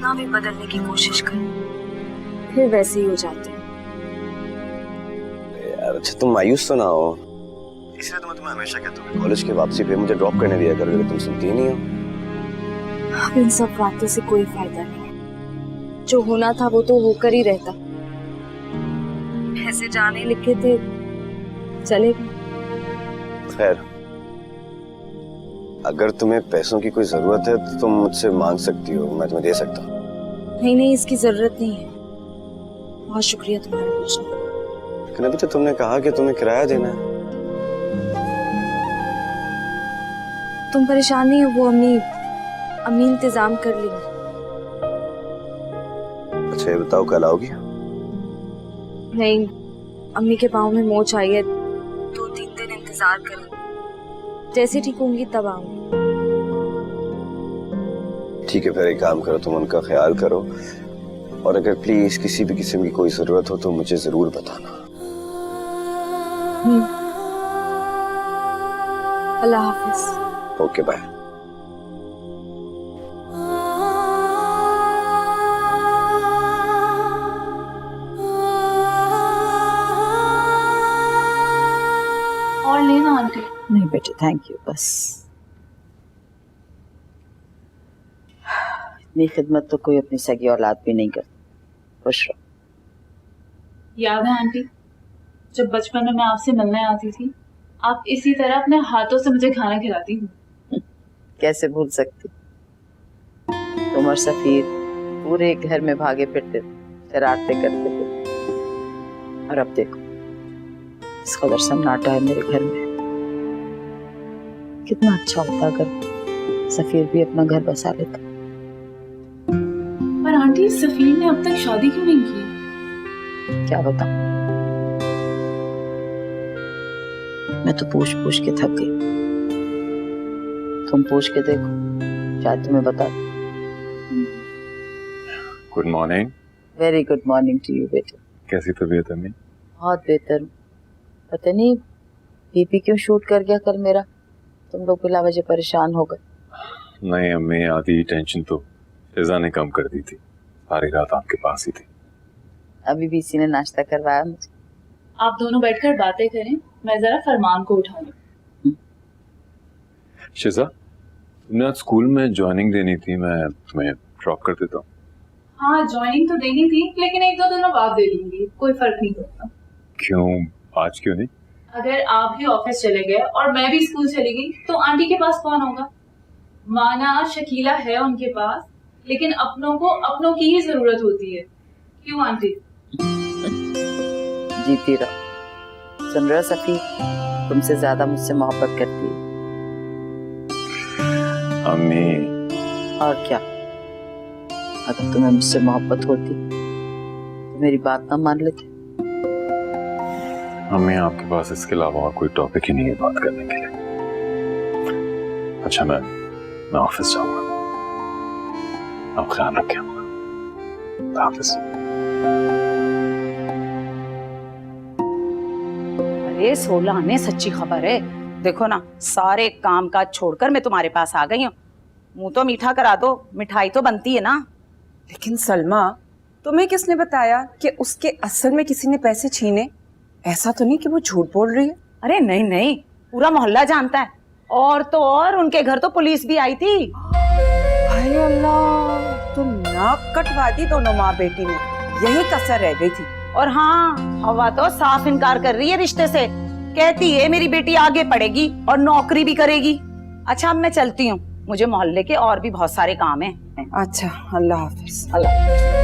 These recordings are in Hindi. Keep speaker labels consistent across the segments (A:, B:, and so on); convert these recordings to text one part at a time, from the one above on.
A: कितना भी बदलने की कोशिश करो फिर वैसे ही हो जाते हैं।
B: यार अच्छा तुम मायूस तो ना हो, इसलिए तो मैं तुम्हें हमेशा कहता हूँ कॉलेज की वापसी पे मुझे ड्रॉप करने दिया करो, तुम सुनती ही नहीं हो।
A: अब इन सब बातों से कोई फायदा नहीं है, जो होना था वो तो होकर ही रहता। ऐसे जाने लिखे थे चले गए।
B: खैर अगर तुम्हें पैसों की कोई जरूरत है तो तुम मुझसे मांग सकती हो, मैं तुम्हें दे सकता हूँ।
A: नहीं नहीं, इसकी जरूरत नहीं है, बहुत शुक्रिया तुम्हारा पूछना।
B: लेकिन अभी तो तुमने कहा कि तुम्हें किराया देना है।
A: तुम परेशान नहीं हो, वो अम्मी इंतजाम कर लेंगी।
B: अच्छा ये बताओ कल आओगी?
A: नहीं, अम्मी के पाँव में मोच आई है, 2-3 दिन इंतजार करेंगे, जैसे ठीक होंगी तब आऊंगी।
B: ठीक है फिर एक काम करो, तुम उनका ख्याल करो और अगर प्लीज किसी भी किस्म की कोई जरूरत हो तो मुझे जरूर बताना।
A: अल्लाह हाफिज।
B: Okay bye.
C: और लेना आंटी?
D: नहीं बेटे थैंक यू, बस इतनी खिदमत तो कोई अपनी सगी औलाद भी नहीं करती। खुश रहो।
C: याद है आंटी, जब बचपन में मैं आपसे मिलने आती थी, आप इसी तरह अपने हाथों से मुझे खाना खिलाती थी।
D: कैसे भूल सकती। तुम और सफीर पूरे घर में भागे फिरते थे, शरारतें करते थे, और अब देखो इस कदर सन्नाटा है मेरे घर में। कितना अच्छा होता अगर सफीर भी अपना घर बसा लेता।
C: पर आंटी सफीर ने अब तक शादी क्यों नहीं की?
D: क्या बताऊं, मैं तो पूछ पूछ के थक गई। तुम पूछ के देखो, शायद तुम्हें बता दूं।
E: Good morning.
D: Very good morning to you बेटे।
E: कैसी तबीयत है अम्मी?
D: बहुत बेहतर हूँ। पता नहीं बीपी क्यों शूट कर गया कल मेरा, तुम लोग बिला वजह परेशान हो गए।
E: नहीं अम्मी, आधी टेंशन तो फिजा ने कम कर दी थी, सारी रात आपके पास ही थी।
D: अभी भी इसी ने नाश्ता करवाया मुझे।
C: आप दोनों बैठकर बातें करें, मैं जरा फरमान को उठाऊं।
E: शिजा, तुमने आज स्कूल में ज्वाइनिंग देनी थी, मैं तुम्हें ड्रॉप कर देता हूँ।
C: हाँ ज्वाइनिंग तो देनी थी, लेकिन 1-2 दिनों बाद दे दूंगी, कोई फर्क नहीं पड़ता।
E: क्यों, आज क्यों नहीं?
C: अगर आप भी ऑफिस चले गए और मैं भी स्कूल चली गई तो आंटी के पास कौन होगा? माना शकीला है उनके पास, लेकिन अपनों को अपनों की ही जरूरत होती है। क्यों आंटी?
D: जीती रहो। सुन रहे हो सफी, तुमसे ज्यादा मुझसे मोहब्बत करती है।
E: अम्मी।
D: और क्या, अगर तुम्हें मुझसे मोहब्बत होती तो मेरी बात ना मान लेते।
E: अम्मी आपके पास इसके अलावा और कोई टॉपिक ही नहीं है बात करने के लिए। अच्छा मैं ऑफिस जाऊंगा, आप ख्याल रखें। ऑफिस।
F: अरे 16 आने सच्ची खबर है, देखो ना सारे काम काज छोड़कर मैं तुम्हारे पास आ गई हूँ। मुंह तो मीठा करा दो, मिठाई तो बनती है ना।
G: लेकिन सलमा, तुम्हें किसने बताया कि उसके असल में किसी ने पैसे छीने? ऐसा तो नहीं कि वो झूठ बोल रही है?
F: अरे नहीं नहीं, पूरा मोहल्ला जानता है। और तो और उनके घर तो पुलिस भी आई थी।
G: हाय अल्लाह, तुम नाक कटवा दी दोनों माँ बेटी ने, यही कसर रह गई थी।
F: और हाँ, हवा तो साफ इनकार कर रही है रिश्ते से, कहती है मेरी बेटी आगे पढ़ेगी और नौकरी भी करेगी। अच्छा अब मैं चलती हूँ, मुझे मोहल्ले के और भी बहुत सारे काम हैं।
G: अच्छा अल्लाह हाफिज।
F: अल्लाह।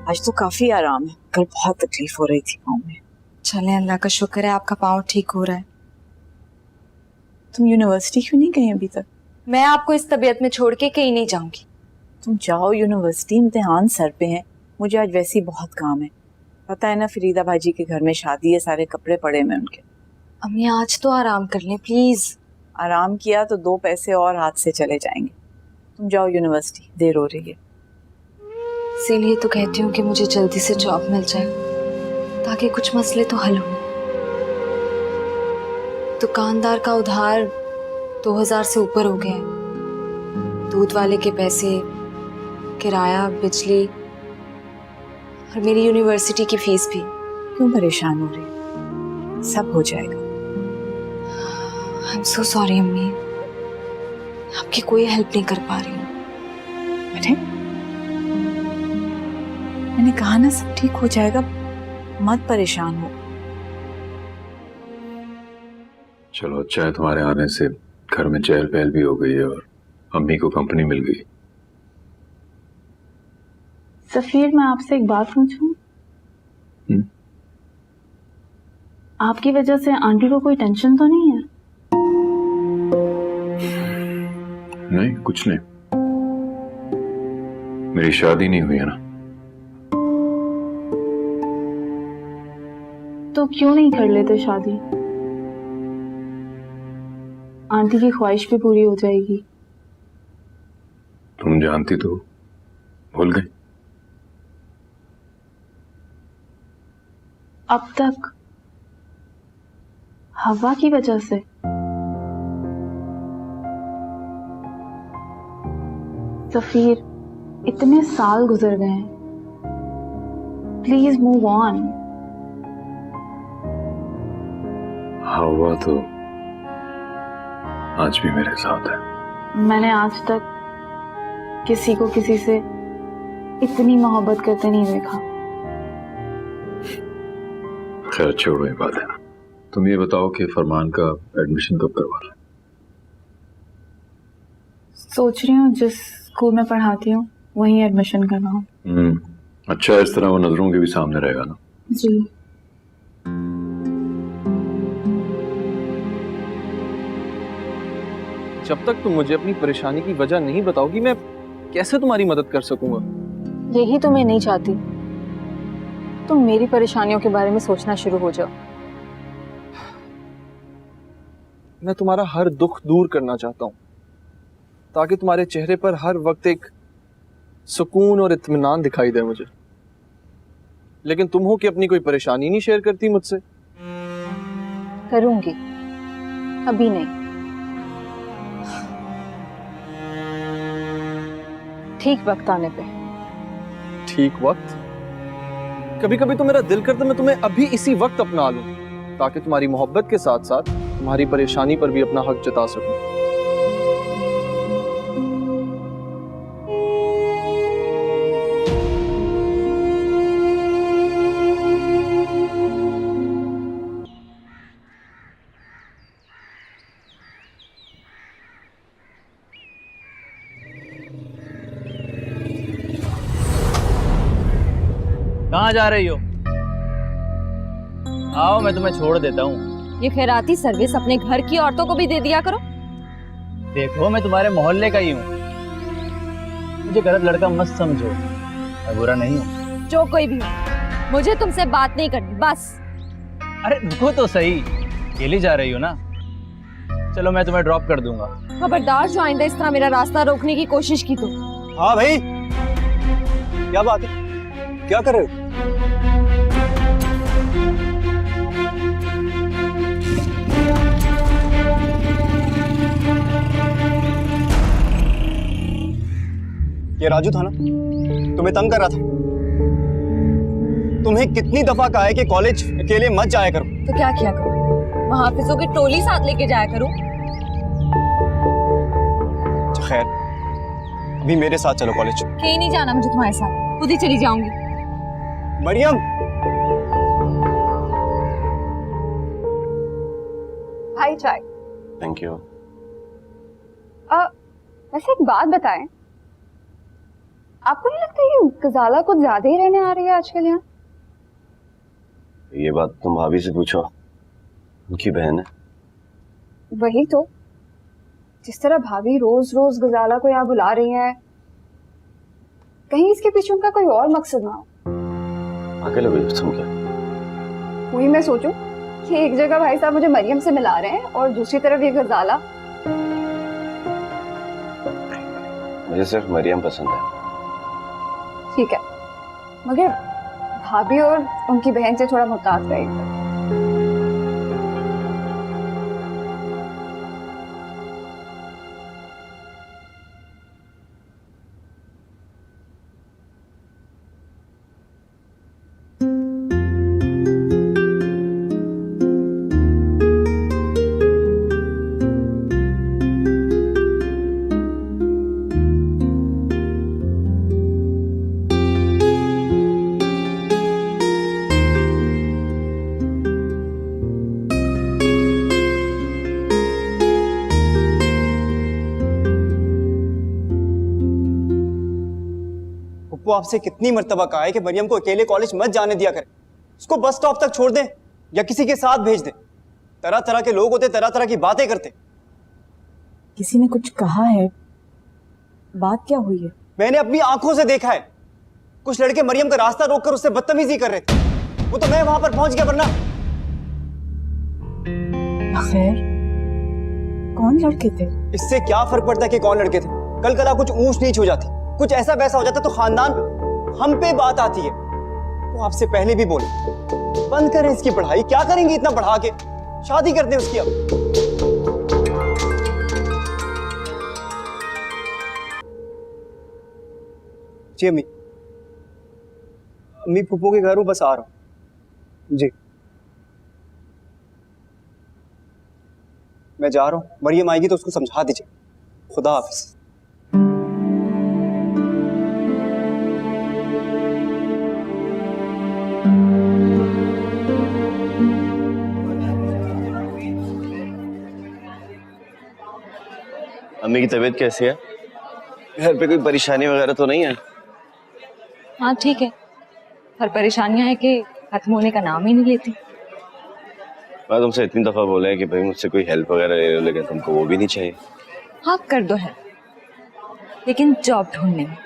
G: आज तो काफी आराम है, कल बहुत तकलीफ हो रही थी पाँव में।
A: चले अल्लाह का शुक्र है आपका पाँव ठीक हो रहा है।
G: तुम यूनिवर्सिटी क्यों नहीं गई अभी तक?
A: मैं आपको इस तबीयत में छोड़ के कहीं नहीं जाऊंगी।
G: तुम जाओ यूनिवर्सिटी, इम्तिहान सर पे हैं, मुझे आज वैसे ही बहुत काम है। पता है ना फरीदा भाजी के घर में शादी है, सारे कपड़े पड़े हैं उनके।
A: अम्मी आज तो आराम कर लें प्लीज।
G: आराम किया तो 2 पैसे और हाथ से चले जाएंगे। तुम जाओ यूनिवर्सिटी, देर हो रही है।
A: इसीलिए तो कहती हूँ कि मुझे जल्दी से जॉब मिल जाए ताकि कुछ मसले तो हल हो। दुकानदार का उधार 2000 से ऊपर हो गए हैं। दूध वाले के पैसे, किराया, बिजली और मेरी यूनिवर्सिटी की फीस भी।
G: क्यों परेशान हो रही हो? सब हो जाएगा।
A: आई एम सो सॉरी अम्मी, आपकी कोई हेल्प नहीं कर पा रही हूँ।
G: अरे मैंने कहा ना सब ठीक हो जाएगा, मत परेशान हो।
E: चलो अच्छा है तुम्हारे आने से घर में चहल पहल भी हो गई है और अम्मी को कंपनी मिल गई।
C: सफीर, मैं आपसे एक बात पूछूं? आपकी वजह से आंटी को कोई टेंशन तो नहीं है?
E: नहीं, कुछ नहीं। मेरी शादी नहीं हुई है ना।
C: तो क्यों नहीं कर लेते शादी? आंटी की ख्वाहिश भी पूरी हो जाएगी।
E: तुम जानती तो भूल गई।
C: अब तक हवा की वजह से? सफीर, इतने साल गुजर गए हैं, प्लीज मूव ऑन।
E: हवा तो आज भी मेरे साथ है।
C: मैंने आज तक किसी को किसी से इतनी मोहब्बत करते नहीं देखा।
E: खैर छोड़ो ये बात है ना। तुम ये बताओ कि फरमान का एडमिशन कब करवा रहे?
C: सोच रही हूँ जिस स्कूल में पढ़ाती हूँ वहीं एडमिशन करवाऊँ।
E: अच्छा, इस तरह वो नजरों के भी सामने रहेगा ना।
C: जी।
H: जब तक तुम मुझे अपनी परेशानी की वजह नहीं बताओगी, मैं कैसे तुम्हारी मदद कर सकूंगा?
A: यही तो मैं नहीं चाहती, तुम मेरी परेशानियों के बारे में सोचना शुरू हो जाओ।
H: मैं तुम्हारा हर दुख दूर करना चाहता हूँ ताकि तुम्हारे चेहरे पर हर वक्त एक सुकून और इत्मीनान दिखाई दे मुझे। लेकिन तुम हो कि अपनी कोई परेशानी नहीं शेयर करती मुझसे।
A: करूंगी, अभी नहीं, ठीक वक्त आने पे।
H: ठीक वक्त? कभी कभी तो मेरा दिल करता मैं तुम्हें अभी इसी वक्त अपना लूं ताकि तुम्हारी मोहब्बत के साथ साथ तुम्हारी परेशानी पर भी अपना हक जता सकूं।
I: कहाँ जा रही हो? आओ मैं तुम्हें छोड़ देता हूँ।
A: ये खैराती सर्विस अपने घर की औरतों को भी दे दिया करो।
I: देखो मैं तुम्हारे मोहल्ले का ही हूँ, मुझे गलत लड़का मत समझो, मैं बुरा नहीं हूँ।
A: जो कोई भी हो, मुझे तुमसे बात नहीं करनी, बस।
I: अरे रुको तो सही, अकेली जा रही हो ना? चलो मैं तुम्हें ड्रॉप कर दूंगा।
A: खबरदार जो आइंदा इस तरह मेरा रास्ता रोकने की कोशिश की तो।
H: हाँ भाई, क्या बात है? क्या कर रहे हो?
J: ये राजू था ना, तुम्हें तंग कर रहा था। तुम्हें कितनी दफा कहा है कि कॉलेज अकेले मत जाया करो।
A: तो क्या किया करूं? वहां हाफिजों की टोली साथ लेके जाया करूं?
J: खैर, अभी मेरे साथ चलो कॉलेज।
A: कहीं नहीं जाना मुझे तुम्हारे साथ, खुद ही चली जाऊंगी।
J: मरियम,
K: भाई चाय।
B: Thank you.
K: वैसे एक बात बताएं, आपको नहीं लगता ये गजाला कुछ ज्यादा ही रहने आ रही है आजकल यहाँ?
B: ये बात तुम भाभी से पूछो, उनकी बहन है।
K: वही तो, जिस तरह भाभी रोज रोज गजाला को यहाँ बुला रही हैं, कहीं इसके पीछे उनका कोई और मकसद ना हो।
B: अकेले भी तुम क्या?
K: वही मैं सोचूं कि एक जगह भाई साहब मुझे मरियम से मिला रहे हैं और दूसरी तरफ ये गजाला।
B: मुझे सिर्फ मरियम पसंद है।
K: ठीक है, मगर भाभी और उनकी बहन से थोड़ा मुहतात रहिए।
J: पुप्पो आपसे कितनी मर्तबा कहा है कि मरियम को अकेले कॉलेज मत जाने दिया करें, उसको बस स्टॉप तक छोड़ दें या किसी के साथ भेज दें। तरह तरह के लोग होते, तरह तरह की बातें करते।
G: किसी ने कुछ कहा है? बात क्या हुई है?
J: मैंने अपनी आंखों से देखा है, कुछ लड़के मरियम का रास्ता रोककर उससे बदतमीजी कर रहे थे। वो तो मैं वहां पर पहुंच गया, वरना।
G: खैर, कौन लड़के थे?
J: इससे क्या फर्क पड़ता है कि कौन लड़के थे? कल कदा कुछ ऊंच नीच हो जाती, कुछ ऐसा वैसा हो जाता तो खानदान हम पे बात आती है। वो आपसे पहले भी बोले बंद करें इसकी पढ़ाई, क्या करेंगे इतना पढ़ा के, शादी कर दें उसकी अब। जी अम्मी, अम्मी पुप्पो के घर हूं, बस आ रहा हूं जी। मैं जा रहा हूं, मरियम आएगी तो उसको समझा दीजिए। खुदा हाफिज।
B: अम्मी की तबीयत कैसी है? घर पे कोई परेशानी वगैरह तो नहीं है?
A: हाँ ठीक है, पर परेशानियां है कि खत्म होने का नाम ही नहीं लेती।
B: मैं तुमसे इतनी दफा बोला है कि भाई मुझसे कोई हेल्प वगैरह ले लो, लेकिन तुमको वो भी नहीं चाहिए।
A: हाँ कर दो है, लेकिन जॉब ढूंढने में।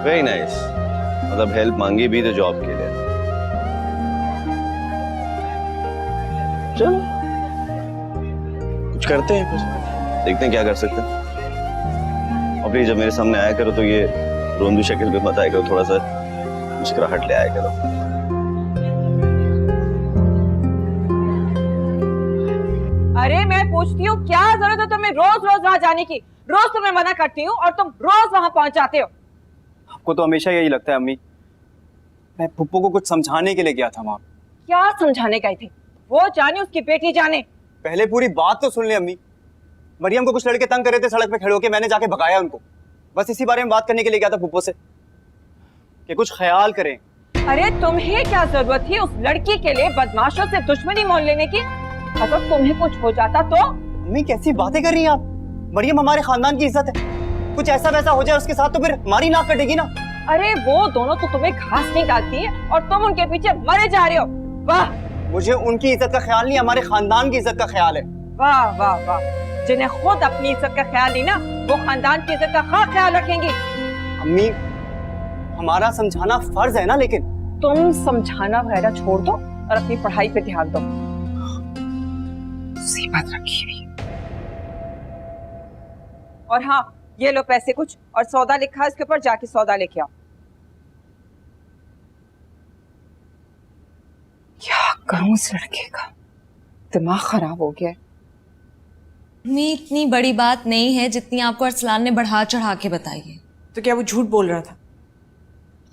B: वेरी नाइस, मतलब हेल्प मांगी भी तो जॉब के लिए। चलो कुछ करते हैं, फिर देखते हैं क्या कर सकते हैं। और प्लीज जब मेरे सामने आया करो तो ये रोंदू शक्ल पे मत आया करो, थोड़ा सा मुस्कुराहट ले आया करो।
F: अरे मैं पूछती हूँ क्या जरूरत है तुम्हें रोज रोज वहां जाने की? रोज तुम्हें मना करती हूँ और तुम रोज वहां पहुंच जाते हो।
J: आपको तो हमेशा यही लगता है अम्मी। मैं पुप्पो को कुछ समझाने के लिए गया था वहां।
F: क्या समझाने गए थे? वो जाने, उसकी बेटी जाने।
J: पहले पूरी बात तो सुन ले अम्मी। मरियम को कुछ लड़के तंग कर रहे थे सड़क पे खड़े होके, मैंने जाके भगाया उनको। बस इसी बारे में बात करने के लिए गया था पुप्पो से कि कुछ ख्याल करें।
F: अरे तुम्हें क्या जरूरत थी उस लड़की के लिए बदमाशों से दुश्मनी मोल लेने की? अगर तुम्हें कुछ हो जाता तो?
J: अम्मी कैसी बातें कर रही हैं आप? मरियम हमारे खानदान की इज्जत है, कुछ ऐसा वैसा हो जाए उसके साथ तो फिर हमारी नाक कटेगी ना।
F: अरे वो दोनों तो तुम्हें घास निकालती है और तुम उनके पीछे मरे जा रहे हो। वाह,
J: मुझे उनकी इज्जत का ख्याल नहीं, हमारे खानदान की इज्जत का ख्याल है।
F: वाह वाह वाह, जिन्हें खुद अपनी इज्जत का ख्याल नहीं ना, वो खानदान की इज्जत का खास ख्याल रखेंगी।
J: अम्मी हमारा समझाना फर्ज है ना, लेकिन
F: तुम समझाना वगैरह छोड़ दो और अपनी पढ़ाई पे ध्यान दो। मुसीबत रखी हुई। और हाँ, ये लो पैसे कुछ, और सौदा लिखा है इसके ऊपर, जाके सौदा लेके आओ। क्या करूं इस लड़के का, दिमाग खराब हो गया है।
A: इतनी बड़ी बात नहीं है जितनी आपको अरसलान ने बढ़ा चढ़ा के बताई है।
G: तो क्या वो झूठ बोल रहा था?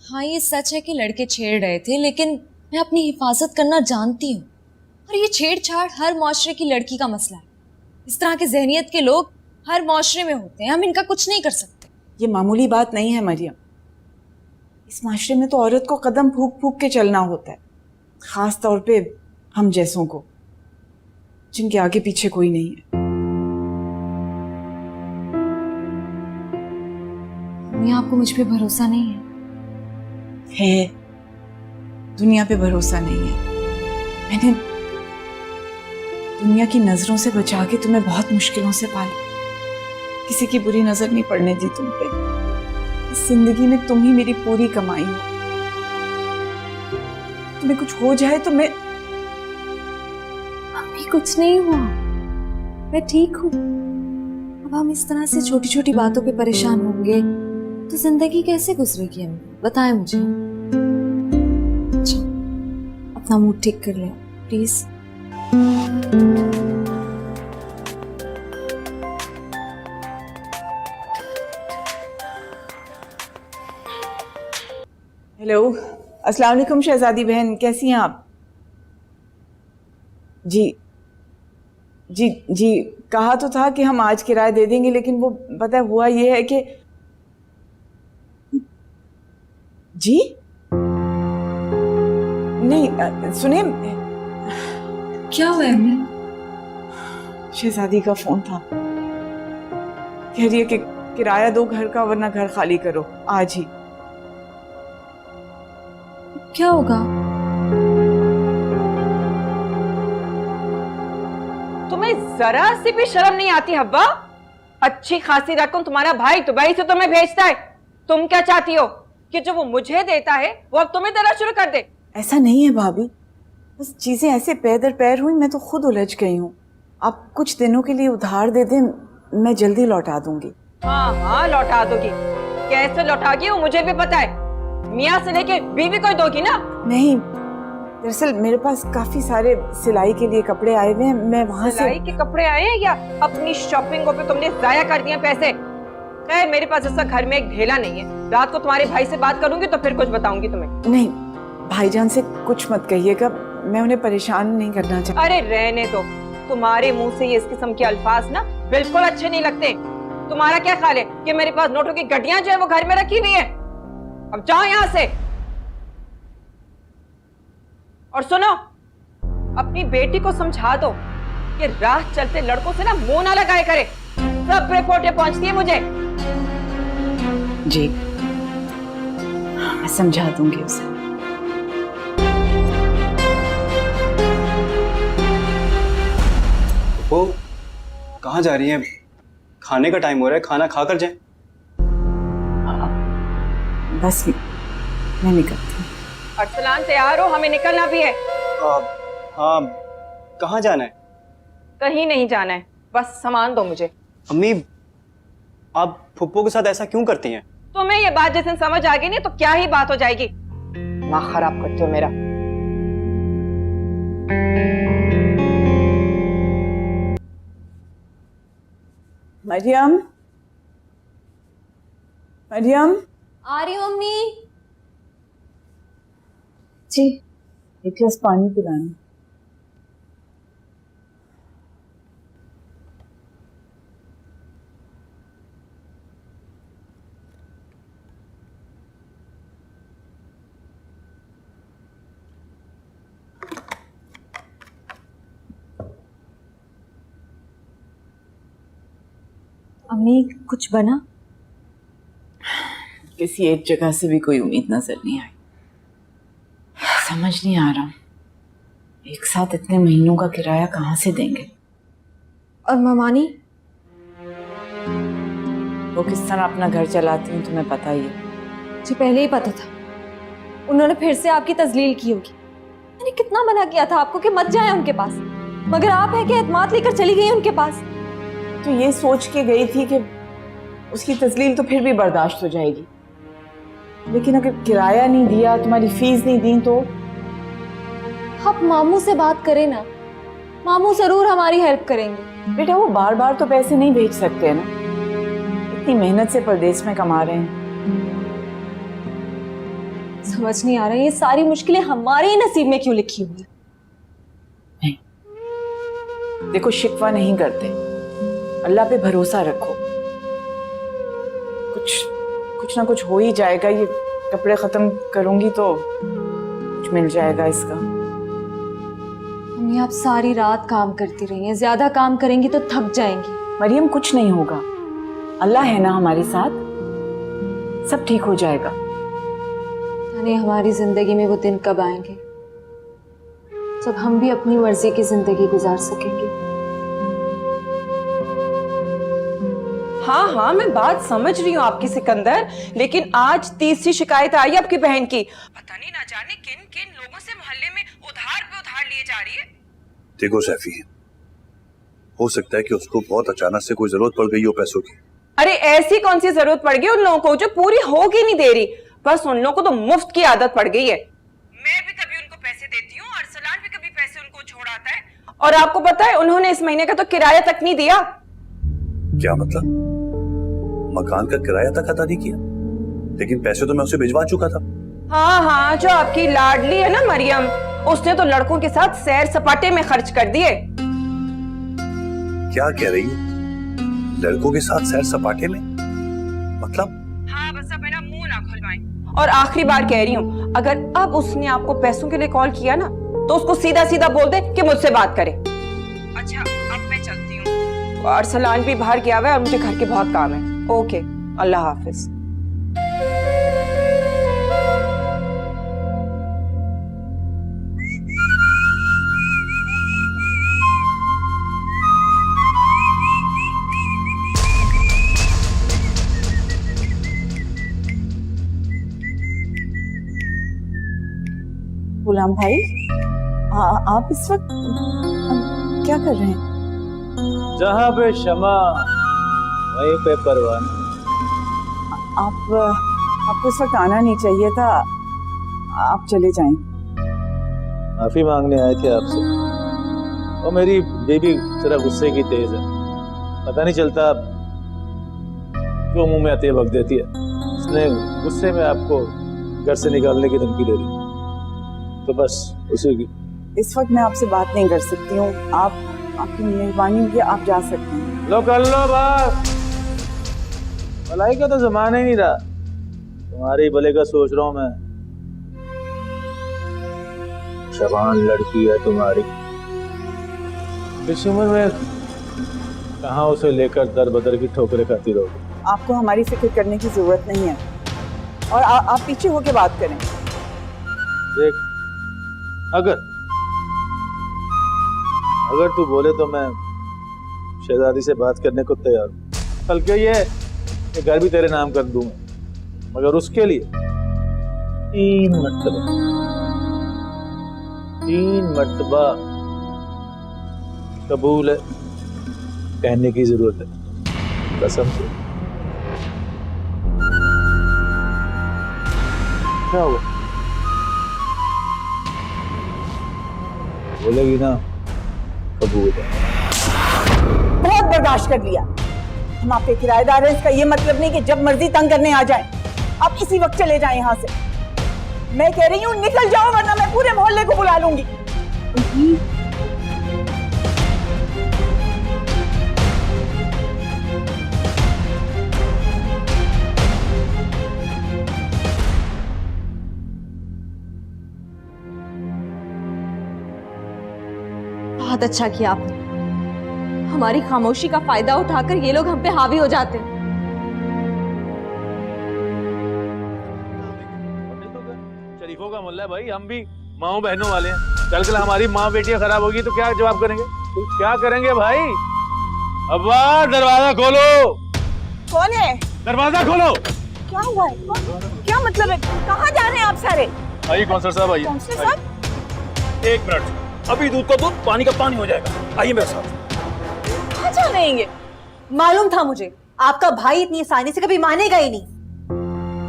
A: हाँ ये सच है कि लड़के छेड़ रहे थे, लेकिन मैं अपनी हिफाजत करना जानती हूँ। और ये छेड़छाड़ हर माशरे की लड़की का मसला है। इस तरह के जहनियत के लोग हर माशरे में होते हैं, हम इनका कुछ नहीं कर सकते।
G: ये मामूली बात नहीं है मरियम। इस माशरे में तो औरत को कदम फूंक फूंक के चलना होता है, खास तौर पे हम जैसों को, जिनके आगे पीछे कोई नहीं है।
A: आपको मुझ पे भरोसा नहीं है?
G: है, दुनिया पे भरोसा नहीं है। मैंने दुनिया की नजरों से बचा के तुम्हें बहुत मुश्किलों से पाला, किसी की बुरी नजर नहीं पड़ने दी तुम पे। इस जिंदगी में तुम ही मेरी पूरी कमाई हो। तुम्हें कुछ हो जाए तो मैं
A: अभी कुछ नहीं हुआ, मैं ठीक हूँ। अब हम इस तरह से छोटी छोटी बातों पे परेशान होंगे तो जिंदगी कैसे गुजरेगी? हम बताएं मुझे। अच्छा, अपना मूड ठीक कर ले प्लीज।
G: हेलो, अस्सलाम वालेकुम शहजादी बहन, कैसी हैं आप? जी जी जी, कहा तो था कि हम आज किराया दे देंगे, लेकिन वो पता हुआ ये है कि जी नहीं, सुने,
A: क्या हुआ
G: शहजादी का फोन था, कह रही है कि किराया दो घर का, वरना घर खाली करो आज ही।
A: क्या होगा?
F: तुम्हें जरा सी भी शर्म नहीं आती हब्बा? अच्छी खासी रकम तुम्हारा भाई दुबई से तुम्हें भेजता है, तुम क्या चाहती हो कि जो वो मुझे देता है वो अब तुम्हें देना शुरू कर दे?
G: ऐसा नहीं है भाभी, बस चीजें ऐसे पैर दर पैर हुई, मैं तो खुद उलझ गई हूँ। आप कुछ दिनों के लिए उधार दे दें, मैं जल्दी लौटा दूंगी।
F: हाँ हाँ लौटा दोगी, कैसे लौटागी वो मुझे भी पता है। मियाँ से लेके बीवी को ही दोगी ना?
G: नहीं, दरअसल मेरे पास काफी सारे सिलाई के लिए कपड़े आए हुए हैं, मैं वहाँ से।
F: सिलाई के कपड़े आए हैं या अपनी शॉपिंगों पे तुमने जाया कर दिए पैसे? खैर मेरे पास ऐसा घर में एक ढेला नहीं है, रात को तुम्हारे भाई से बात करूंगी तो फिर कुछ बताऊंगी तुम्हें।
G: नहीं, भाईजान से कुछ मत कहिएगा, मैं उन्हें परेशान नहीं करना चाहती।
F: अरे रहने दो, तुम्हारे मुंह से ये इस किस्म के अल्फाज ना बिल्कुल अच्छे नहीं लगते। तुम्हारा क्या ख्याल है कि मेरे पास नोटों की गड्डियां जो है वो घर में रखी हुई है? अब जाओ यहाँ से। और सुनो, अपनी बेटी को समझा दो कि राह चलते लड़कों से ना मुंह ना लगाए करे, सब रिपोर्टें पहुंचती है मुझे।
G: जी, मैं समझा दूंगी उसे।
J: वो कहाँ जा रही है? खाने का टाइम हो रहा है, खाना खाकर जाए।
G: बस मैं निकलती हूँ।
F: अरसलान तैयार हो, हमें निकलना भी है।
J: हाँ, कहाँ जाना है?
F: कहीं नहीं जाना है, बस सामान दो मुझे।
J: अम्मी, आप फुप्पो के साथ ऐसा क्यों करती हैं?
F: तुम्हें ये बात जिस दिन समझ आ गई नहीं तो क्या ही बात हो जाएगी। दिमाग खराब करते हो मेरा।
G: मरियम, मरियम।
A: आ रही हूँ मम्मी।
G: जी, एक गिलास पानी पिलाना।
A: अम्मी, कुछ बना?
G: किसी एक जगह से भी कोई उम्मीद नजर नहीं आई। समझ नहीं आ रहा, एक साथ इतने महीनों का किराया कहाँ से देंगे?
A: और ममानी?
G: वो किस तरह अपना घर चलाती हैं तुम्हें पता ही है।
A: जी पहले ही पता था, उन्होंने फिर से आपकी तजलील की होगी। मैंने कितना मना किया था आपको कि मत जाएं उनके पास, मगर आप है कि एतमाद लेकर चली गई उनके पास।
G: तो ये सोच के गई थी कि उसकी तजलील तो फिर भी बर्दाश्त हो जाएगी, लेकिन अगर किराया नहीं दिया, तुम्हारी फीस नहीं दी, तो
A: आप मामू से बात करें ना, मामू जरूर हमारी हेल्प करेंगे।
G: बेटा वो बार बार तो पैसे नहीं भेज सकते हैं ना, इतनी मेहनत से परदेश में कमा रहे हैं।
A: समझ नहीं आ रहा ये सारी मुश्किलें हमारे ही नसीब में क्यों लिखी हुई?
G: नहीं, देखो शिकवा नहीं करते, अल्लाह पे भरोसा रखो, कुछ ना कुछ हो ही जाएगा। ये कपड़े खत्म करूंगी तो कुछ मिल जाएगा इसका।
A: मम्मी आप सारी रात काम करती रही हैं, ज्यादा काम करेंगी तो थक जाएंगी।
G: मरियम कुछ नहीं होगा, अल्लाह है ना हमारे साथ, सब ठीक हो जाएगा।
A: यानी हमारी जिंदगी में वो दिन कब आएंगे जब हम भी अपनी मर्जी की जिंदगी गुजार सकेंगे?
F: हाँ हाँ मैं बात समझ रही हूँ आपकी सिकंदर, लेकिन आज तीसरी शिकायत आई आपकी बहन की। पता नहीं ना जाने किन किन लोगों से मोहल्ले में उधार पे उधार लिए जा रही है।
L: देखो सैफी, हो सकता है कि उसको बहुत अचानक से कोई जरूरत पड़ गई हो पैसों की।
F: अरे ऐसी कौन सी जरूरत पड़ गई उन लोगों को जो पूरी होगी नहीं दे रही, बस उन लोगों को तो मुफ्त की आदत पड़ गई है। मैं भी कभी उनको पैसे देती हूँ, अरसलान भी कभी पैसे उनको छोड़ाता है, और आपको पता है उन्होंने इस महीने का तो किराया तक नहीं दिया।
L: क्या मतलब? मकान का किराया तक अदा नहीं किया? लेकिन पैसे तो मैं उसे भिजवा चुका था।
F: हाँ हाँ, जो आपकी लाडली है ना मरियम, उसने तो लड़कों के साथ सैर सपाटे में खर्च कर दिए।
L: क्या कह रही है? लड़कों के साथ सैर सपाटे में? मतलब?
F: हाँ बस अब मेरा मुंह ना खुलवाएं। और आखिरी बार कह रही हूँ, अगर अब उसने आपको पैसों के लिए कॉल किया ना तो उसको सीधा सीधा बोल दे कि मुझसे बात करे। अच्छा अब मैं चलती हूँ, अरसलान भी बाहर गया हुआ है और मुझे घर के बहुत काम है। ओके, अल्लाह हाफिज।
G: गुलाम भाई, आप इस वक्त क्या कर रहे हैं?
I: जहाँ पे क्षमा वहीं पे परवाना।
G: आपको इस वक्त आना नहीं चाहिए था, आप चले जाएं।
I: माफी मांगने आए थे आपसे। और मेरी बेबी जरा गुस्से की तेज है, पता नहीं चलता क्यों मुंह में आती है वक्त देती है। उसने गुस्से में आपको घर से निकालने की धमकी दे दी, तो बस उसी की।
G: इस वक्त मैं आपसे बात नहीं कर सकती हूँ, आपकी मेहरबानी होगी, आप जा सकते हैं।
I: लो कर लो बात, भलाई का तो जमाना ही नहीं रहा। तुम्हारे भले का सोच रहा हूँ मैं। जवान लड़की है तुम्हारी, इस उम्र में कहाँ उसे लेकर दर बदर की ठोकरें खाती रहोगे।
G: आपको हमारी फिक्र करने की जरूरत नहीं है, और आप पीछे होके बात करें।
I: देख, अगर तू बोले तो मैं शहजादी से बात करने को तैयार हूँ। कल के ये घर भी तेरे नाम कर दूंगा, मगर उसके लिए 3 मर्तबा कबूल है कहने की जरूरत है, कसम से। क्या हुआ? बोलेगी ना कबूल है।
G: बहुत बर्दाश्त कर लिया, हम आपके किराएदार हैं। इसका ये मतलब नहीं कि जब मर्जी तंग करने आ जाएं। आप इसी वक्त चले जाएं यहाँ से। मैं कह रही हूँ निकल जाओ, वरना मैं पूरे मोहल्ले को बुला लूंगी।
A: बहुत अच्छा किया आपने। हमारी खामोशी का फायदा उठाकर ये लोग हम पे हावी हो जाते हैं।
I: शरीफों का मोहल्ला है भाई, हम भी माओ बहनों वाले हैं। कल हमारी माँ बेटियां खराब होगी तो क्या जवाब करेंगे? क्या करेंगे भाई? अब्बा दरवाजा खोलो।
G: कौन है?
I: दरवाजा खोलो।
G: क्या हुआ है? क्या मतलब है? कहाँ जा रहे हैं आप सारे?
I: आइए कौंसलर साहब, आइए।
G: कौंसलर साहब,
I: 1 मिनट, अभी दूध का दूध पानी का पानी हो जाएगा। आइए मेरे साथ।
G: कहाँ जा रहे हैं ये?
A: मालूम था मुझे, आपका भाई इतनी आसानी से कभी मानेगा ही नहीं।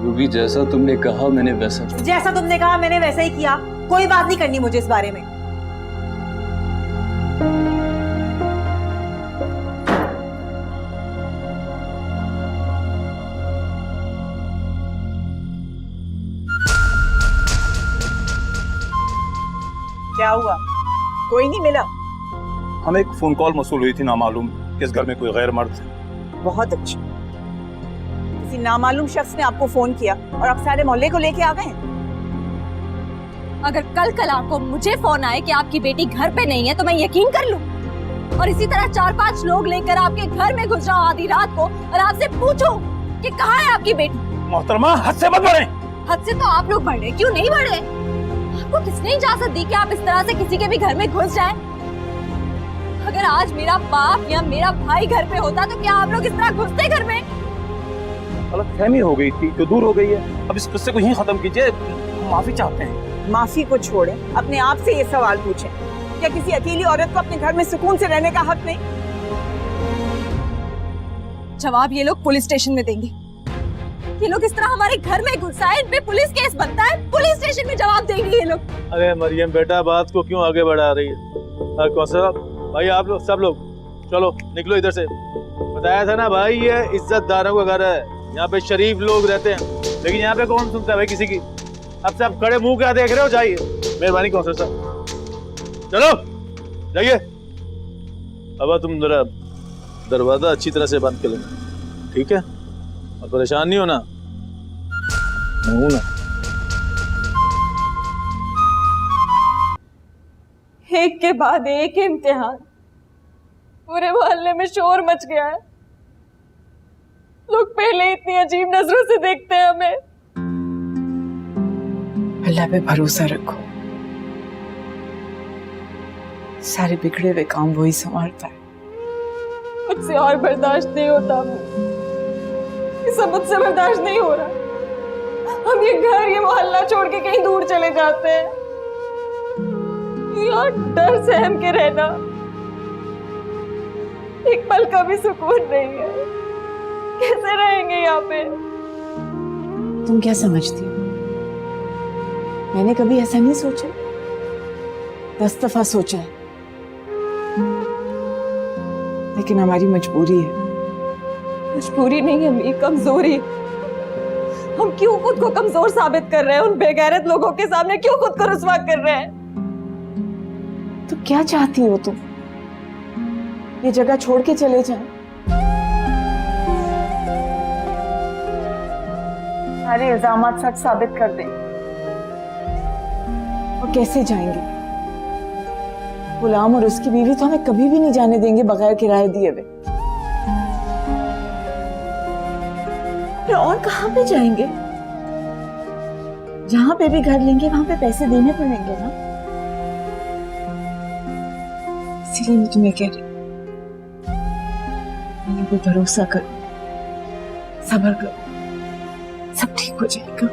E: रूबी, जैसा तुमने कहा मैंने वैसा।
A: जैसा तुमने कहा मैंने वैसा ही किया। कोई बात नहीं करनी मुझे इस बारे में।
G: क्या हुआ? कोई नहीं मिला?
L: हमें एक फोन कॉल मौसूल हुई थी नामालूम कि इस घर में कोई गैर मर्द है।
G: बहुत अच्छा, किसी नामालूम शख्स ने आपको फोन किया और आप सारे मोहल्ले को लेके आ गए।
A: अगर कल आपको मुझे फोन आए कि आपकी बेटी घर पे नहीं है तो मैं यकीन कर लूं, और इसी तरह 4-5 लोग लेकर आपके घर में घुस जाऊं आधी रात को और आपसे पूछूं कि कहाँ है आपकी बेटी।
I: मोहतरमा, हद से मत बढ़े।
A: हद से तो आप लोग बढ़े, क्यों नहीं बढ़े? आपको किसने इजाजत दी कि आप इस तरह से किसी के भी घर में घुस जाएं? अगर आज मेरा बाप या मेरा भाई घर पे होता तो क्या आप लोग इस तरह घुसते घर में?
I: गलतफहमी हो गई थी तो दूर हो गई है। अब इस किस्से को यहीं खत्म कीजिए। माफी चाहते हैं।
G: माफी को छोड़ें, अपने आप से ये सवाल पूछें, क्या किसी अकेली औरत को अपने घर में सुकून से रहने का हक नहीं?
A: जवाब ये लोग पुलिस स्टेशन में देंगे। ये लोग इस तरह हमारे घर में घुस आए, इन पे पुलिस केस बनता है, पुलिस स्टेशन में जवाब देंगे ये लोग।
I: अरे मरियम बेटा, बात को क्यों आगे बढ़ा रही है? कौंसलर भाई, आप लोग सब लोग चलो निकलो इधर से। बताया था ना भाई, ये इज्जतदारों का घर है, यहाँ पे शरीफ लोग रहते हैं, लेकिन यहाँ पे कौन सुनता है भाई किसी की? अब सब खड़े मुंह क्या देख रहे हो? जाइए, मेहरबानी कौंसलर साहब, चलो जाइए। अब तुम जरा दरवाजा अच्छी तरह से बंद कर लेना, ठीक है? और परेशान नहीं होना। मैं हूं ना।
A: एक के बाद एक इम्तिहान, पूरे मोहल्ले में शोर मच गया है।
F: लोग पहले इतनी अजीब नजरों से देखते हैं हमें।
G: अल्लाह पे भरोसा रखो, सारे बिगड़े हुए काम वही संभालता है।
F: मुझसे और बर्दाश्त नहीं होता, ये सब मुझसे बर्दाश्त नहीं हो रहा। हम ये घर, ये मोहल्ला छोड़ के कहीं दूर चले जाते हैं। यार डर सहम के रहना, एक पल का भी सुकून नहीं है। कैसे रहेंगे यहाँ पे?
G: तुम क्या समझती हो? मैंने कभी ऐसा नहीं सोचा, 10 दफा सोचा है, लेकिन हमारी मजबूरी है।
F: मजबूरी नहीं है, ये कमजोरी। हम क्यों खुद को कमजोर साबित कर रहे हैं? उन बेगैरत लोगों के सामने क्यों खुद को रुस्वा कर रहे हैं?
G: तो क्या चाहती हो तुम? ये जगह छोड़ के चले जाएं? सारे इल्जामात सच साबित कर दें। और कैसे जाएंगे? गुलाम और उसकी बीवी तो हमें कभी भी नहीं जाने देंगे बगैर किराए दिए हुए। फिर और कहां पे जाएंगे? जहां पे भी घर लेंगे वहां पे पैसे देने पड़ेंगे ना। इसीलिए मैं तुम्हें कह रही, मैंने कोई भरोसा करो, सब्र करो, सब ठीक हो जाएगा।